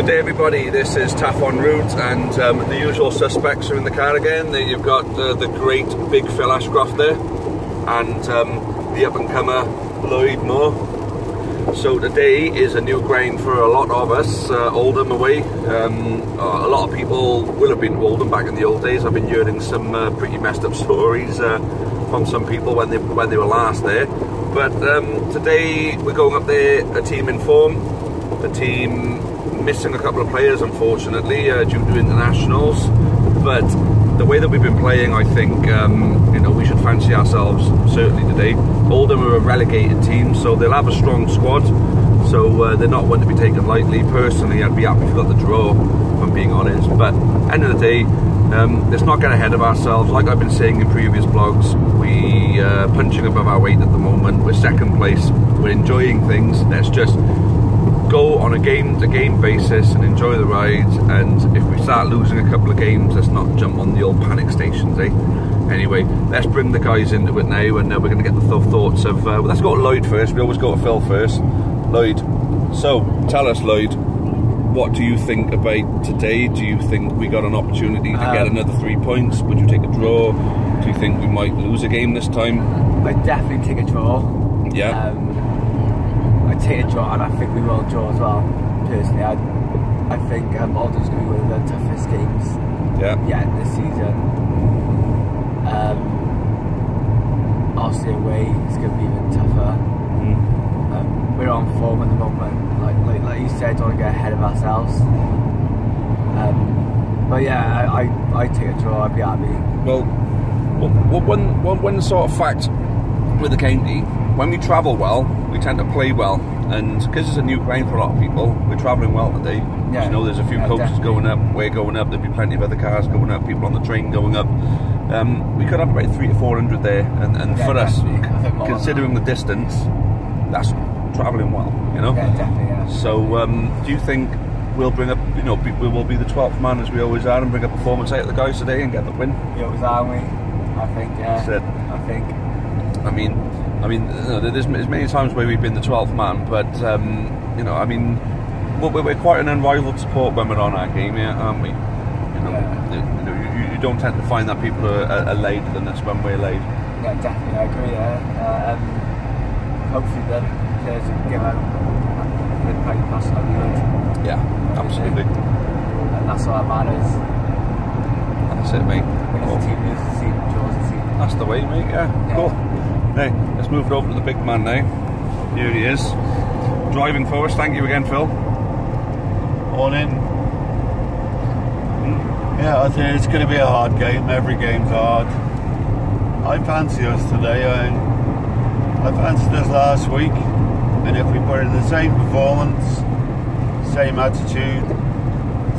G'day everybody, this is Taff en route, and the usual suspects are in the car again. You've got the great big Phil Ashcroft there, and the up-and-comer Lloyd Moore. So today is a new ground for a lot of us, Oldham away. A lot of people will have been to Oldham back in the old days. I've been hearing some pretty messed up stories from some people when they were last there. But today we're going up there, a team in form, a team missing a couple of players unfortunately due to internationals, but the way that we've been playing, I think you know, we should fancy ourselves certainly today. Oldham are a relegated team, so they'll have a strong squad, so they're not one to be taken lightly. Personally, I'd be happy if we got the draw, if I'm being honest, but end of the day, let's not get ahead of ourselves. Like I've been saying in previous blogs, we are punching above our weight at the moment. We're second place, we're enjoying things. Let's just go on a game-to-game basis and enjoy the rides, and if we start losing a couple of games, let's not jump on the old panic stations, eh? Anyway, let's bring the guys into it now, and we're going to get the thoughts of... let's go to Lloyd first. We always go to Phil first. Lloyd, so tell us, Lloyd, what do you think about today? Do you think we got an opportunity to get another 3 points? Would you take a draw? Do you think we might lose a game this time? I'd definitely take a draw. Yeah. I'd take a draw, and I think we will draw as well. Personally, I think Oldham's going to be one of the toughest games yet this season. Obviously away, it's going to be even tougher. We're on form at the moment, like you said, don't want to get ahead of ourselves. But yeah, I'd take a draw, I'd be happy. Well, one sort of fact with the county, when we travel well, we tend to play well, and because it's a new ground for a lot of people, we're travelling well today. Yeah, you know, there's a few coaches going up, we're going up, there'll be plenty of other cars going up, people on the train going up. We could have about 300 to 400 there, and for us, considering the distance, that's travelling well, you know. Yeah, definitely. Yeah. So, do you think we'll bring up, you know, we will be the 12th man as we always are, and bring a performance out of the guys today and get the win? We always are, we. I think. Yeah. That's it. I think. I mean, you know, there's many times where we've been the 12th man, but you know, I mean, we're quite an unrivaled support when we're on our game, aren't we? You know, you don't tend to find that people are later than us when we're late. Yeah, definitely, I agree. Hopefully, the players will give out the right pass on the road. Yeah, absolutely. And that's all that matters. That's it, mate. Wins the team, loses the team, draws the team. That's the way, mate. Yeah, cool. Now, let's move it over to the big man now. Here he is, driving for us. Thank you again, Phil. Morning. Yeah, I think it's going to be a hard game. Every game's hard. I fancy us today. I fancied us last week, and if we put in the same performance, same attitude,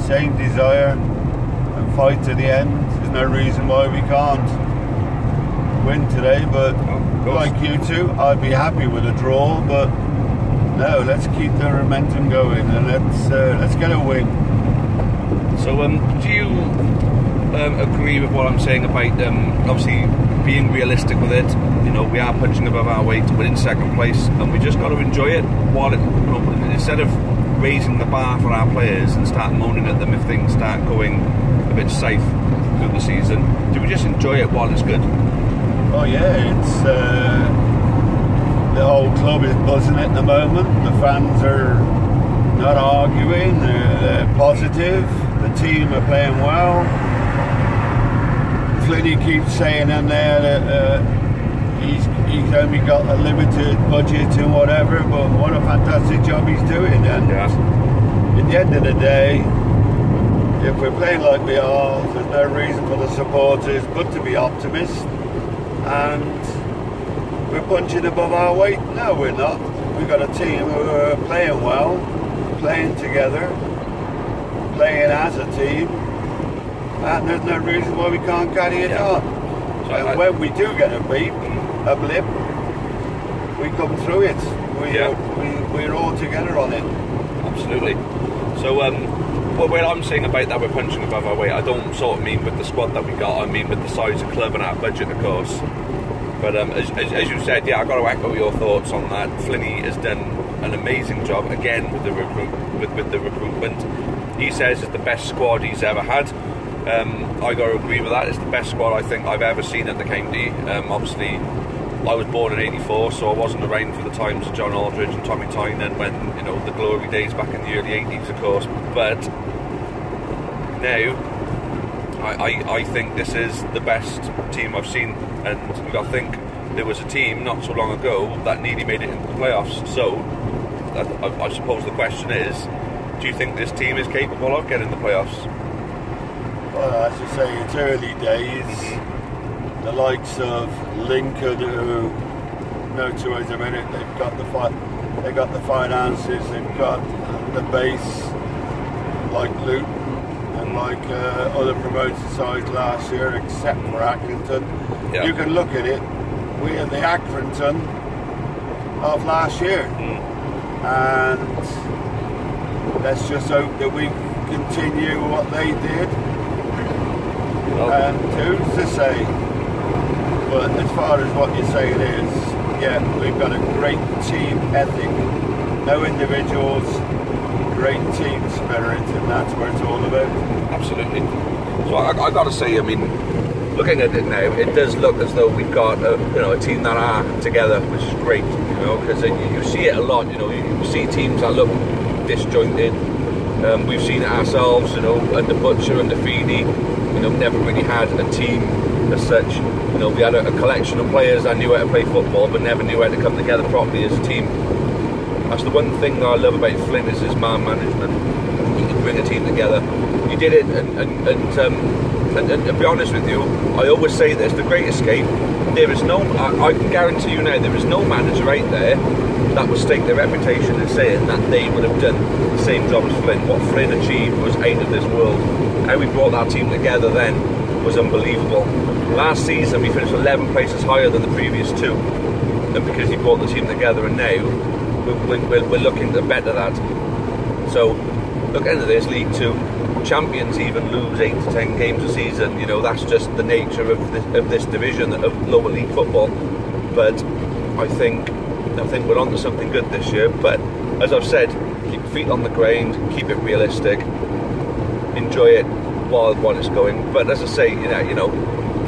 same desire, and fight to the end, there's no reason why we can't win today. But like you two, I'd be happy with a draw, but no, let's keep the momentum going, and let's get a win. So do you agree with what I'm saying about obviously being realistic with it? You know, we are punching above our weight, we're in second place, and we just got to enjoy it while it, you know, instead of raising the bar for our players and start moaning at them if things start going a bit safe through the season. Do we just enjoy it while it's good? Oh yeah, it's the whole club is buzzing at the moment. The fans are not arguing, they're positive. The team are playing well. Flinny keeps saying in there that he's only got a limited budget and whatever, but what a fantastic job he's doing. And at the end of the day, if we're playing like we are, there's no reason for the supporters but to be optimists. And we're punching above our weight. No, we're not. We've got a team who are playing well, playing together, playing as a team, and there's no reason why we can't carry it on. So and when we do get a blip, we come through it. We're all together on it. Absolutely. So what I'm saying about that we're punching above our weight, I don't sort of mean with the squad that we got, I mean with the size of club and our budget, of course. But as you said, yeah, I've got to echo your thoughts on that. Flinny has done an amazing job again with the recruitment. he says it's the best squad he's ever had. I got to agree with that. It's the best squad I think I've ever seen at the county. Obviously, I was born in '84, so I wasn't around for the times of John Aldridge and Tommy Tynan when, you know, the glory days back in the early '80s, of course. But now, I think this is the best team I've seen, and you've got to think there was a team not so long ago that nearly made it into the playoffs. So, I suppose the question is, do you think this team is capable of getting the playoffs? Well, as you say, it's early days. The likes of Lincoln, who no two ways about it, they've got the finances, they've got the base, like Luton and like other promoted sides last year, except for Accrington. Yeah. You can look at it. We are the Accrington of last year, and let's just hope that we continue what they did. And who's to say? But as far as what you're saying is, yeah, we've got a great team ethic, no individuals, great team spirit, and that's what it's all about. Absolutely. So I got to say, I mean, looking at it now, it does look as though we've got a team that are together, which is great, you know, because you see it a lot. You know, you see teams that look disjointed. We've seen it ourselves, you know, under Butcher and the Feedy. You know, never really had a team as such. You know, we had a collection of players that knew how to play football, but never knew how to come together properly as a team. That's the one thing that I love about Flynn is his man management. He can bring a team together. He did it, and to be honest with you, I always say this: the Great Escape. There is no, I can guarantee you now, there is no manager out there that would stake their reputation in saying that they would have done the same job as Flynn. What Flynn achieved was out of this world. How we brought that team together then was unbelievable. Last season we finished 11 places higher than the previous two, and because he brought the team together, and now we're looking to better that. So look, end of this, League 2 champions even lose 8 to 10 games a season. You know, that's just the nature of this division of lower league football. But I think we're on to something good this year. But as I've said, keep your feet on the ground, keep it realistic, enjoy it while it's going. But as I say, you know,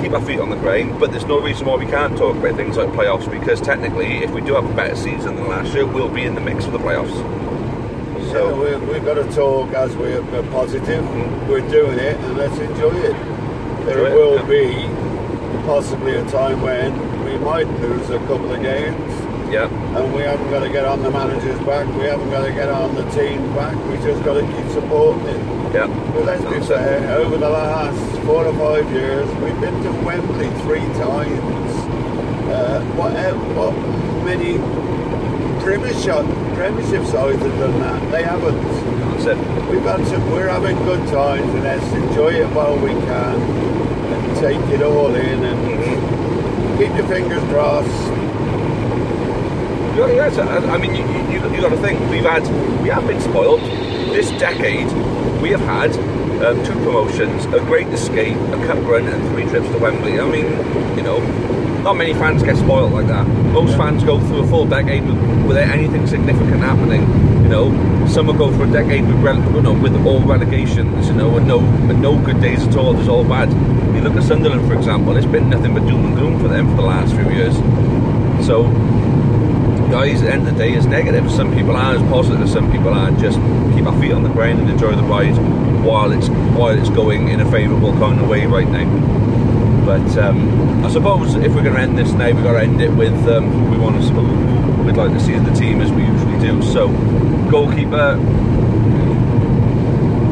keep our feet on the ground. But there's no reason why we can't talk about things like playoffs, because technically, if we do have a better season than last year, we'll be in the mix for the playoffs. So yeah, we've got to talk as we're positive. We're doing it, and let's enjoy it. There will be possibly a time when we might lose a couple of games. Yeah. And we haven't got to get on the managers back. We haven't got to get on the team back. We just got to keep supporting it. Yeah. But let's be fair. Over the last 4 or 5 years, we've been to Wembley 3 times. What many Premiership sides have done that? They haven't. That's it. We're having good times, and let's enjoy it while we can, and take it all in, and keep your fingers crossed. I mean, you got to think we have been spoiled. This decade, we have had 2 promotions, a Great Escape, a cup run, and 3 trips to Wembley. I mean, you know, not many fans get spoiled like that. Most fans go through a full decade without anything significant happening. You know, some will go for a decade with all relegations, you know, and no good days at all. There's all bad. You look at Sunderland, for example. It's been nothing but doom and gloom for them for the last few years. So, guys, at the end of the day, it's negative. Some people are as positive, some people are. Just keep our feet on the ground and enjoy the ride while it's going in a favourable kind of way right now. But I suppose if we're going to end this now, we've got to end it with who we'd like to see in the team, as we usually do. So, goalkeeper,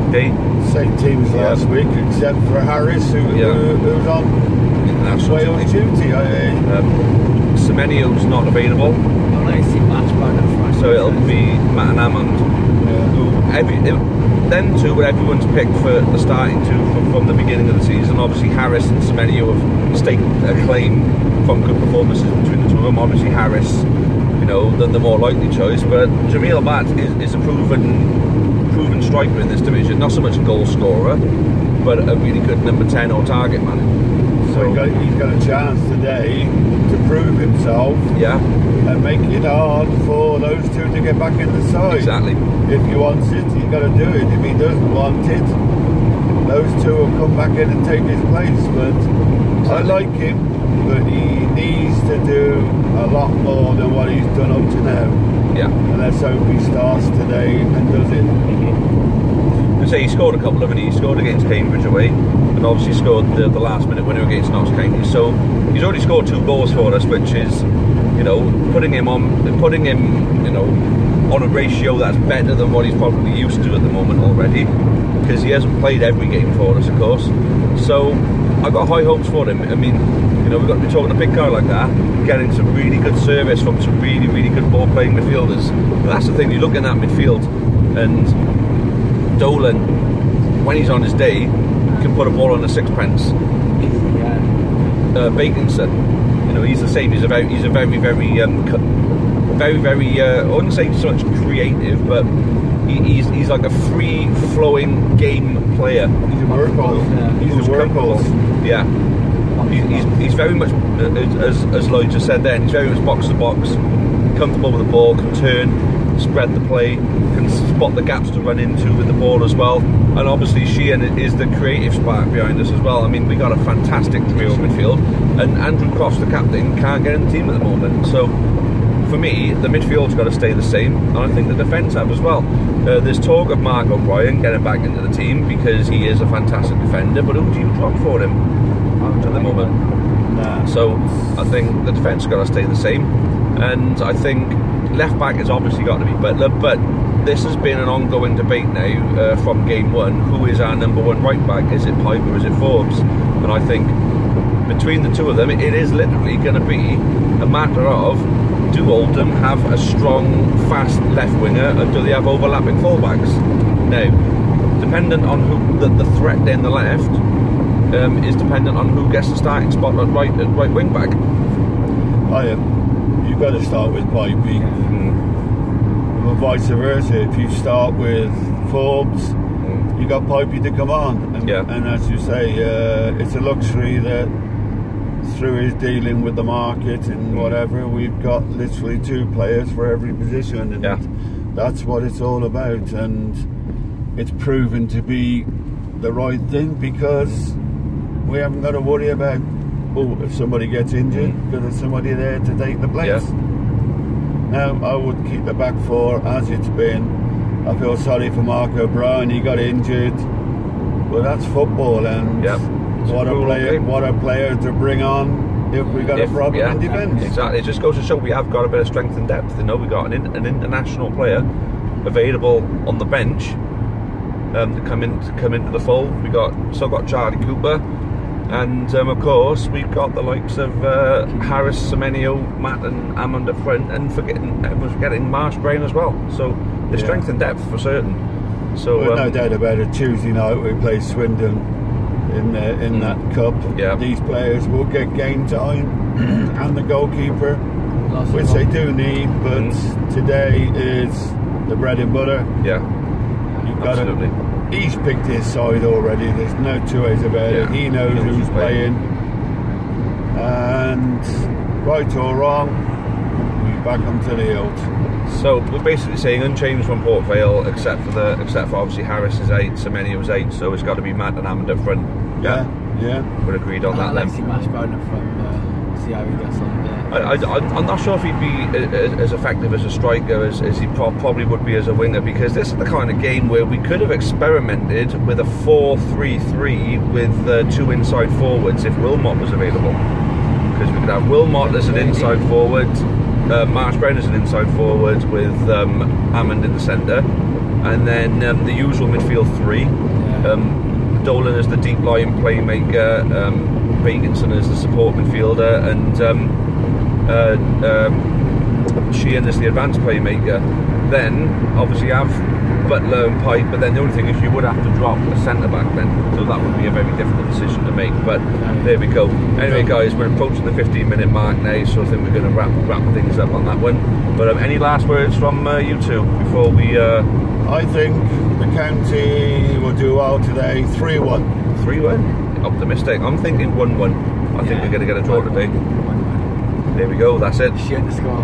okay. Same teams last week, except for Harris, who's on Wales duty. Semenyo's not available. So it'll be Matt and Hammond. Them two were everyone's picked for the starting two from the beginning of the season. Obviously Harris and Semenyo have staked a claim from good performances between the two of them. Obviously Harris, you know, the more likely choice, but Jamil Bat is a proven striker in this division. Not so much a goal scorer, but a really good number 10 or target man. So So he's got a chance today to prove himself. Yeah. And make it hard for those two to get back in the side. Exactly. If he wants it, he's got to do it. If he doesn't want it, those two will come back in and take his place. But I like him, but he needs to do a lot more than what he's done up to now. Yeah. And let's hope he starts today and does it. I say he scored a couple of them. He scored against Cambridge away, and obviously scored the last minute winner against Notts County. So he's already scored 2 goals for us, which is, you know, putting him, you know, on a ratio that's better than what he's probably used to at the moment already, because he hasn't played every game for us, of course. So I've got high hopes for him. I mean, you know, we're talking a big guy like that, getting some really good service from some really, really good ball-playing midfielders. And that's the thing, you look in that midfield, and Dolan, when he's on his day, can put a ball on a sixpence. Baconson, you know, he's the same. He's a very, very, very, I wouldn't say so much creative, but he's like a free-flowing game player. He's a workhorse. He's a workhorse. Yeah. He's very much, as Lloyd just said then, he's very much box to box, comfortable with the ball, can turn, spread the play, can spot the gaps to run into with the ball as well. And obviously Sheehan is the creative spark behind us as well. I mean, we got a fantastic trio midfield, and Andrew Cross, the captain, can't get in the team at the moment. So for me, the midfield's got to stay the same, and I think the defence have as well. There's talk of Mark O'Brien getting back into the team because he is a fantastic defender, but who do you drop for him at the moment? Nah. So I think the defence got to stay the same, and I think left back has obviously got to be Butler, but this has been an ongoing debate now from game 1. Who is our number 1 right back? Is it Pipe or is it Forbes? And I think between the two of them, it is literally going to be a matter of, do Oldham have a strong, fast left winger, and do they have overlapping fullbacks? Now, dependent on who the threat in the left is dependent on who gets the starting spot at right wing back. You've got to start with Pipey. Or vice versa. If you start with Forbes, you got Pipey to come on. And, and as you say, it's a luxury that through his dealing with the market and whatever, we've got literally 2 players for every position, and that's what it's all about. And it's proven to be the right thing, because we haven't got to worry about, if somebody gets injured, because there's somebody there to take the place. Now, I would keep the back 4 as it's been. I feel sorry for Mark O'Brien, he got injured, but that's football, and what a player to bring on if we got a problem in defence. Exactly, it just goes to show we have got a bit of strength and depth. You know, we got an international player available on the bench to come into the fold. We still got Charlie Cooper. And of course, we've got the likes of Harris, Semenyo, Matt, and Hammond up front, and forgetting Marsh Brain as well. So there's strength and depth for certain. So no doubt about it. Tuesday night we play Swindon in that cup. These players will get game time and the goalkeeper, which they do need. But today is the bread and butter. You've got to. He's picked his side already, there's no 2 ways about it. He knows who's playing. And right or wrong, we back him to the hilt. So we're basically saying unchanged from Port Vale, except for obviously Harris is 8, Semenyo is 8, so it's got to be Matt and Hammond up front. We're agreed on that then. See Marsh Brown up front, see how he gets on. I'm not sure if he'd be as effective as a striker as he probably would be as a winger, because this is the kind of game where we could have experimented with a 4-3-3 with 2 inside forwards if Wilmot was available, because we could have Wilmot as an inside forward, Marsh Brown as an inside forward with Hammond in the centre, and then the usual midfield 3. Dolan as the deep line playmaker, Baconson as the support midfielder, and Sheehan is the advanced playmaker. Then obviously have Butler and Pipe, but then the only thing is you would have to drop a centre back then, so that would be a very difficult decision to make. But there we go. Anyway, guys, we're approaching the 15-minute mark now, so I think we're going to wrap things up on that one. But any last words from you two before we? I think the county will do well today. 3-1. 3-1. Optimistic. I'm thinking 1-1. I think we're going to get a draw today. There we go, that's it. Sheehan to score.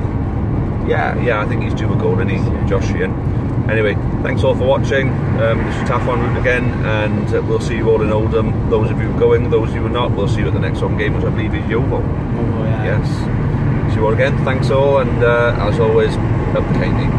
Yeah, I think he's due a goal, isn't he? Josh Sheehan. Anyway, thanks all for watching. This is Taff en route again, and we'll see you all in Oldham. Those of you who are going, those of you who are not, we'll see you at the next home game, which I believe is Yeovil. Yeah. Yes. See you all again. Thanks all, and as always, up kindly.